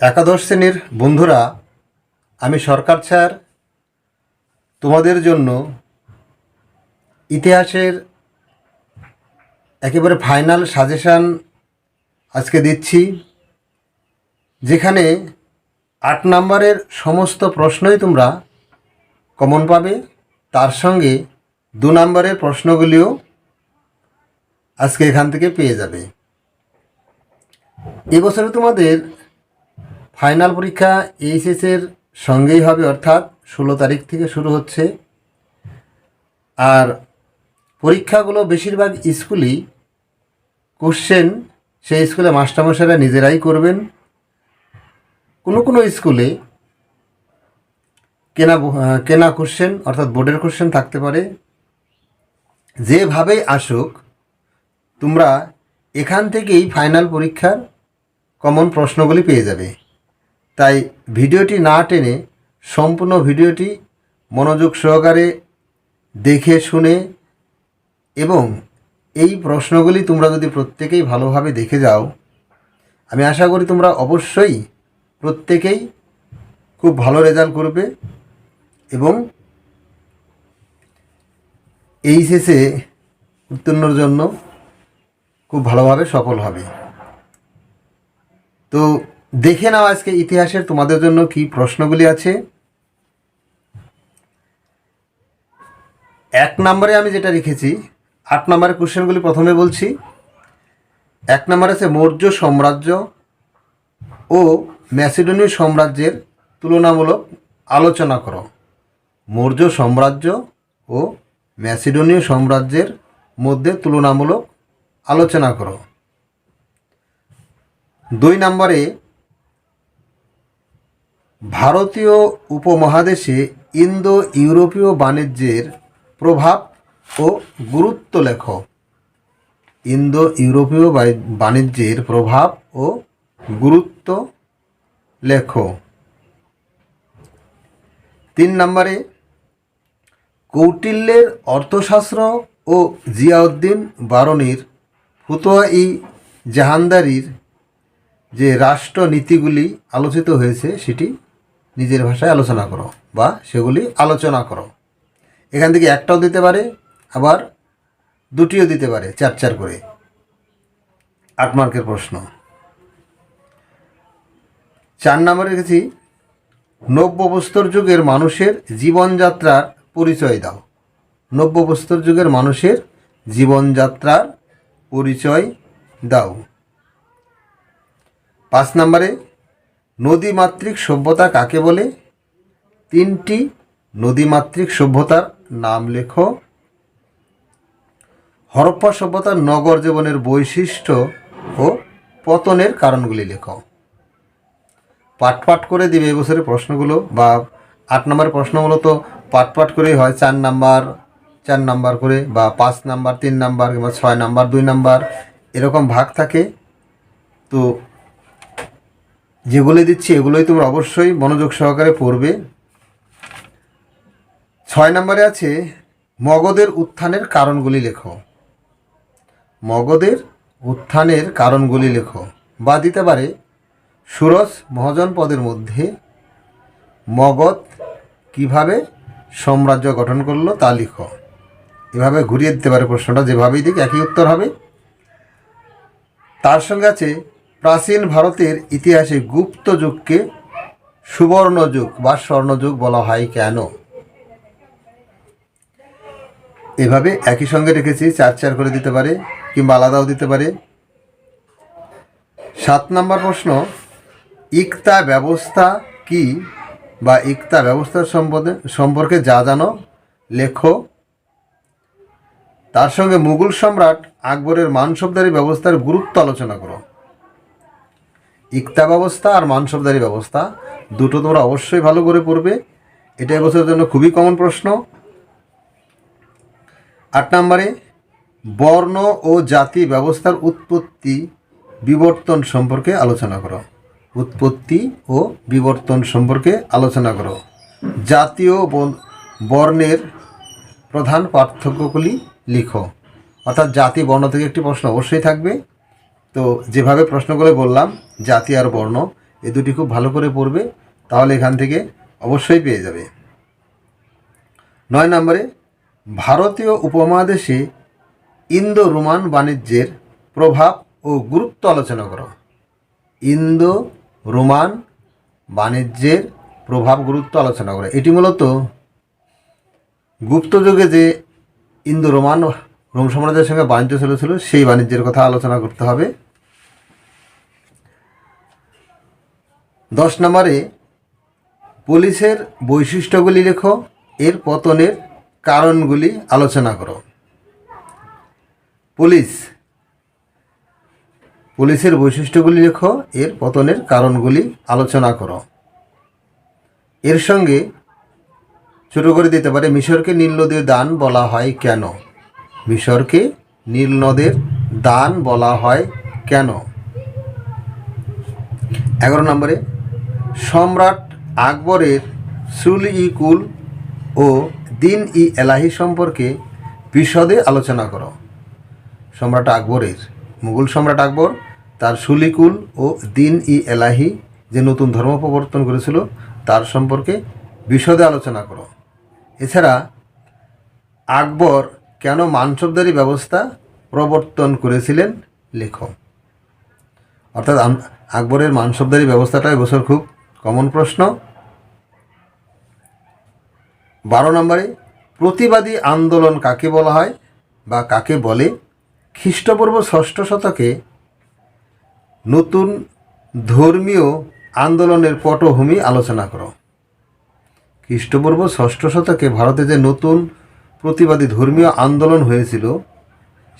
একাদশ শ্রেণীর বন্ধুরা, আমি সরকার স্যার তোমাদের জন্য ইতিহাসের একেবারে ফাইনাল সাজেশান আজকে দিচ্ছি, যেখানে 8 নম্বরের সমস্ত প্রশ্নই তোমরা কমন পাবে। তার সঙ্গে 2 নম্বরের প্রশ্নগুলিও আজকে এখান থেকে পেয়ে যাবে। এবছরে তোমাদের ফাইনাল পরীক্ষা এইচএসের সঙ্গেই হবে, অর্থাৎ 16 তারিখ থেকে শুরু হচ্ছে। আর পরীক্ষাগুলো বেশিরভাগ স্কুলই কোশ্চেন সেই স্কুলে মাস্টারমশাইরা নিজেরাই করবেন। কোনো কোনো স্কুলে কেনা কোশ্চেন অর্থাৎ বোর্ডের কোশ্চেন থাকতে পারে। যেভাবেই আসুক, তোমরা এখান থেকেই ফাইনাল পরীক্ষার কমন প্রশ্নগুলি পেয়ে যাবে। তাই ভিডিওটি না টেনে সম্পূর্ণ ভিডিওটি মনোযোগ সহকারে দেখে শুনে এবং এই প্রশ্নগুলি তোমরা যদি প্রত্যেকেই ভালোভাবে দেখে যাও, আমি আশা করি তোমরা অবশ্যই প্রত্যেকেই খুব ভালো রেজাল্ট করবে এবং এইচএসে উত্তীর্ণর জন্য খুব ভালোভাবে সফল হবে। তো দেখে নাও আজকে ইতিহাসের তোমাদের জন্য কি প্রশ্নগুলি আছে। 1 নম্বরে আমি যেটা রেখেছি, 8 নম্বরের কোশ্চেনগুলি প্রথমে বলছি। 1 নম্বর আছে মৌর্য সাম্রাজ্য ও ম্যাসিডোনীয় সাম্রাজ্যের তুলনামূলক আলোচনা করো। মৌর্য সাম্রাজ্য ও ম্যাসিডোনীয় সাম্রাজ্যের মধ্যে তুলনামূলক আলোচনা করো। 2 নম্বরে ভারতীয় উপমহাদেশে ইন্দো ইউরোপীয় বাণিজ্যের প্রভাব ও গুরুত্ব লেখো। ইন্দো ইউরোপীয় বাণিজ্যের প্রভাব ও গুরুত্ব লেখো। 3 নম্বরে কৌটিল্যের অর্থশাস্ত্র ও জিয়াউদ্দিন বারনির ফুতোয়া-ই জাহানদারির যে রাষ্ট্রনীতিগুলি আলোচিত হয়েছে সেটি নিজের ভাষায় আলোচনা করো বা সেগুলি আলোচনা করো। এখান থেকে একটাও দিতে পারে, আবার দুটিও দিতে পারে, 4 করে। 8 মার্কের প্রশ্ন। 4 নম্বরে রেখেছি নব্য প্রস্তর যুগের মানুষের জীবনযাত্রার পরিচয় দাও। নব্য প্রস্তর যুগের মানুষের জীবনযাত্রার পরিচয় দাও। 5 নম্বরে নদীমাতৃক সভ্যতা কাকে বলে? 3টি নদীমাতৃক সভ্যতার নাম লেখো। হরপ্পা সভ্যতার নগর জীবনের বৈশিষ্ট্য ও পতনের কারণগুলি লেখো। পাট করে দিবে এবছরের প্রশ্নগুলো, বা 8 নম্বরের প্রশ্নগুলো তো পাট করেই হয়। 4 নাম্বার করে, বা 5 নাম্বার 3 নাম্বার, কিংবা 6 নাম্বার 2 নাম্বার, এরকম ভাগ থাকে। তো যেগুলো দিচ্ছি এগুলোই তোমরা অবশ্যই মনোযোগ সহকারে পড়বে। 6 নম্বরে আছে মগধের উত্থানের কারণগুলি লেখো। মগধের উত্থানের কারণগুলি লেখো, বা দিতে পারে সুরজ মহাজনপদের মধ্যে মগধ কিভাবে সাম্রাজ্য গঠন করলো তা লিখো। এভাবে ঘুরিয়ে দিতে পারে প্রশ্নটা, যেভাবেই দিক একই উত্তর হবে। তার সঙ্গে আছে প্রাচীন ভারতের ইতিহাসে গুপ্ত যুগকে সুবর্ণ যুগ বা স্বর্ণযুগ বলা হয় কেন? এভাবে একই সঙ্গে রেখেছি, 4 করে দিতে পারে কিংবা আলাদাও দিতে পারে। 7 নম্বর প্রশ্ন, ইকতা ব্যবস্থা কি বা ইকতা ব্যবস্থার সম্পর্কে যা জানো লেখো। তার সঙ্গে মুঘল সম্রাট আকবরের মানসবদারি ব্যবস্থার গুরুত্ব আলোচনা করো। ইকতা ব্যবস্থা আর মানসবদারি ব্যবস্থা দুটো তোমরা অবশ্যই ভালো করে পড়বে, এটা এবছরের জন্য খুবই কমন প্রশ্ন। 8 নম্বরে বর্ণ ও জাতি ব্যবস্থার উৎপত্তি বিবর্তন সম্পর্কে আলোচনা করো। উৎপত্তি ও বিবর্তন সম্পর্কে আলোচনা করো। জাতীয় বর্ণের প্রধান পার্থক্যগুলি লিখো। অর্থাৎ জাতি বর্ণ থেকে একটি প্রশ্ন অবশ্যই থাকবে। তো যেভাবে প্রশ্নগুলো বললাম, জাতি আর বর্ণ এই দুটি খুব ভালো করে পড়বে, তাহলে এখান থেকে অবশ্যই পেয়ে যাবে। 9 নম্বরে ভারতীয় উপমহাদেশে ইন্দো রোমান বাণিজ্যের প্রভাব ও গুরুত্ব আলোচনা করো। ইন্দো রোমান বাণিজ্যের প্রভাব গুরুত্ব আলোচনা করো। এটি মূলত গুপ্ত যুগে যে ইন্দো রোম সাম্রাজ্যের সঙ্গে বাণিজ্য চলেছিল সেই বাণিজ্যের কথা আলোচনা করতে হবে। 10 নম্বরে পুলিশের বৈশিষ্ট্যগুলি লেখো, এর পতনের কারণগুলি আলোচনা করো। পুলিশের বৈশিষ্ট্যগুলি লেখো, এর পতনের কারণগুলি আলোচনা করো। এর সঙ্গে ছোট করে দিতে পারে, মিশরকে নীল নদের দান বলা হয় কেন? মিশরকে নীল নদের দান বলা হয় কেন? 11 নম্বরে সম্রাট আকবরের সুল-ই-কুল ও দিন-ই-এলাহি সম্পর্কে বিশদে আলোচনা করো। সম্রাট আকবরের, মুঘল সম্রাট আকবর তার সুল-ই-কুল ও দিন-ই-এলাহি যে নতুন ধর্ম প্রবর্তন করেছিল তার সম্পর্কে বিশদে আলোচনা করো। এছাড়া আকবর কেন মানসবদারি ব্যবস্থা প্রবর্তন করেছিলেন লেখো। অর্থাৎ আকবরের মানসবদারি ব্যবস্থাটা এবছর খুব কমন প্রশ্ন। 12 নম্বরে প্রতিবাদী আন্দোলন কাকে বলা হয় বা কাকে বলে? খ্রিস্টপূর্ব 6ষ্ঠ শতকে নতুন ধর্মীয় আন্দোলনের পটভূমি আলোচনা করো। খ্রিস্টপূর্ব 6ষ্ঠ শতকে ভারতে যে নতুন প্রতিবাদী ধর্মীয় আন্দোলন হয়েছিল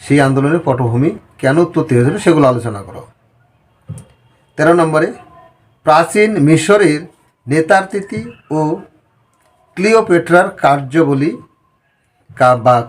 সেই আন্দোলনের পটভূমি কেন উৎপত্তি হয়েছিল সেগুলো আলোচনা করো। 13 নম্বরে প্রাচীন মিশরের নেতারতিথি ও ক্লিওপেট্রার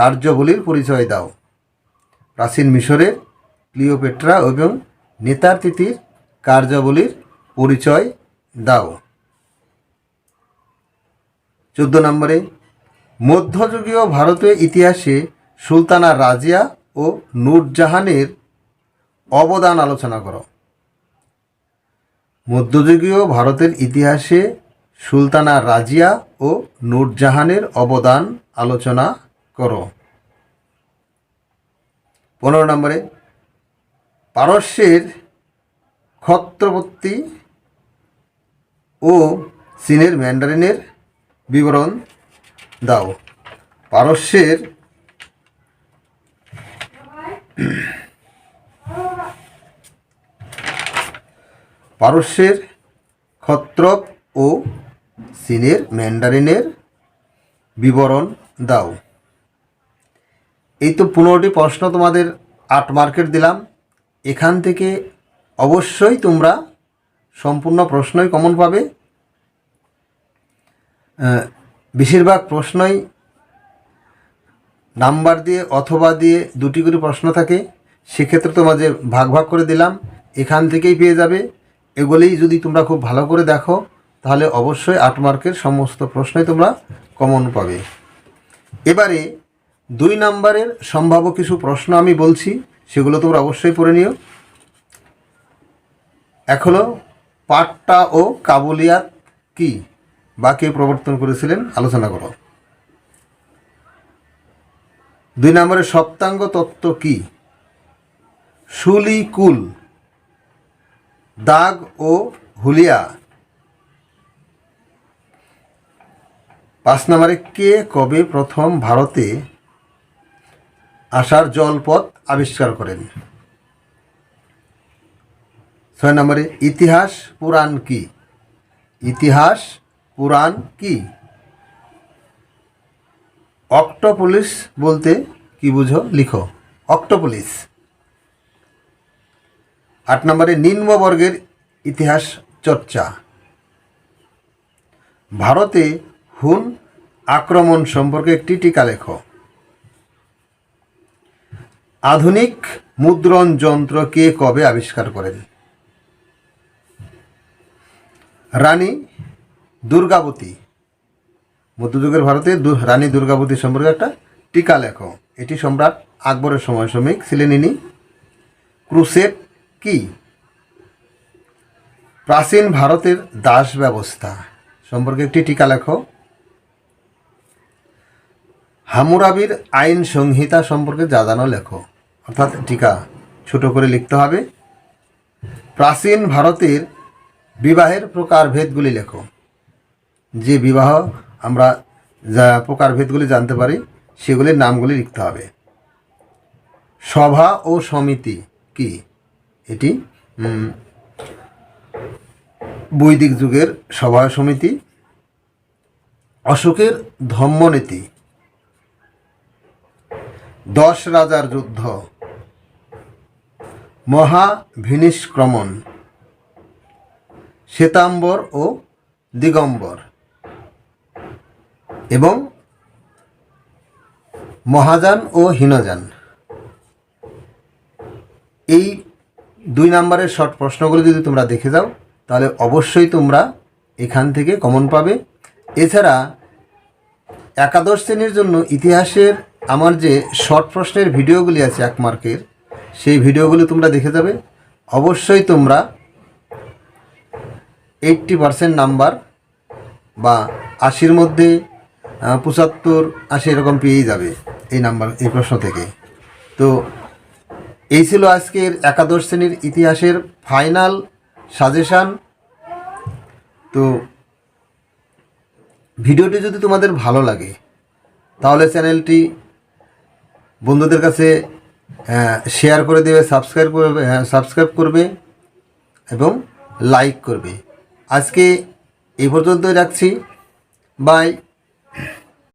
কার্যবলীর পরিচয় দাও। প্রাচীন মিশরের ক্লিওপেট্রা এবং নেতারতিথির কার্যাবলীর পরিচয় দাও। 14 নম্বরে মধ্যযুগীয় ভারতীয় ইতিহাসে সুলতানা রাজিয়া ও নূরজাহানের অবদান আলোচনা করো। মধ্যযুগীয় ভারতের ইতিহাসে সুলতানা রাজিয়া ও নূরজাহানের অবদান আলোচনা করো। 15 নম্বরে পারস্যের ক্ষত্রবর্তী ও চীনের ম্যান্ডারিনের বিবরণ দাও। পারস্যের ক্ষত্রপ ও চীনের ম্যান্ডারিনের বিবরণ দাও। এই তো 15টি প্রশ্ন তোমাদের 8 মার্কের দিলাম। এখান থেকে অবশ্যই তোমরা সম্পূর্ণ প্রশ্নই কমন পাবে। বেশিরভাগ প্রশ্নই নাম্বার দিয়ে অথবা দিয়ে 2টি করে প্রশ্ন থাকে, সেক্ষেত্রে তোমাদের ভাগ ভাগ করে দিলাম, এখান থেকেই পেয়ে যাবে। এগুলোই যদি তোমরা খুব ভালো করে দেখো তাহলে অবশ্যই 8 মার্কের সমস্ত প্রশ্নই তোমরা কমন পাবে। এবারে 2 নম্বরের সম্ভাব্য কিছু প্রশ্ন আমি বলছি, সেগুলো তোমরা অবশ্যই পড়ে নিও। এক হলো পাট্টা ও কাবুলিয়াত কি বা কে প্রবর্তন করেছিলেন আলোচনা করো। 2 নম্বরে সপ্তাঙ্গ তত্ত্ব কি? সুল-ই-কুল, দাগ ও হুলিয়া। 5 নম্বরে কে কবে প্রথম ভারতে আসার জলপথ আবিষ্কার করেন? 6 নম্বরে ইতিহাস পুরাণ কি? ইতিহাস পুরাণ কি? অক্টোপলিস বলতে কি বুঝো লিখো। অক্টোপলিস। 8 নম্বরে নিম্নবর্গের ইতিহাস চর্চা। ভারতে হুন আক্রমণ সম্পর্কে একটি টিকা লেখো। আধুনিক মুদ্রণ যন্ত্র কে কবে আবিষ্কার করেন? রানী দুর্গাবতী। মধ্যযুগের ভারতে রানী দুর্গাবতী সম্পর্কে একটা টিকা লেখো। এটি সম্রাট আকবরের সমসাময়িক ছিলেন ইনি। ক্রুসেড কি? প্রাচীন ভারতের দাস ব্যবস্থা সম্পর্কে একটি টিকা লেখো। হামুরাবির আইন সংহিতা সম্পর্কে যা জানো লেখো। অর্থাৎ টিকা ছোট করে লিখতে হবে। প্রাচীন ভারতের বিবাহের প্রকারভেদগুলি লেখো। যে বিবাহ আমরা যা প্রকারভেদগুলি জানতে পারি সেগুলির নামগুলি লিখতে হবে। সভা ও সমিতি কি? এটি বৈদিক যুগের সভা সমিতি। অশোকের ধম্মনীতি, 10 রাজার যুদ্ধ, মহাভিনিষ্ক্রমণ, শ্বেতাম্বর ও দিগম্বর এবং মহাযান ও হীনযান। এই 2 নম্বরের শর্ট প্রশ্নগুলো যদি তোমরা দেখে যাও তাহলে অবশ্যই তোমরা এখান থেকে কমন পাবে। এছাড়া একাদশ শ্রেণীর জন্য ইতিহাসের আমার যে শর্ট প্রশ্নের ভিডিওগুলি আছে 1 মার্কের, সেই ভিডিওগুলি তোমরা দেখে যাবে। অবশ্যই তোমরা 80% নাম্বার বা 80-র মধ্যে 75-80 এরকম পেয়েই যাবে এই প্রশ্ন থেকে। তো এই ছিল আজকের একাদশ শ্রেণীর ইতিহাসের ফাইনাল সাজেশান। তো ভিডিওটি যদি তোমাদের ভালো লাগে তাহলে চ্যানেলটি বন্ধুদের কাছে শেয়ার করে দেবে, সাবস্ক্রাইব করবে এবং লাইক করবে। আজকে এই পর্যন্তই রাখছি। বাই।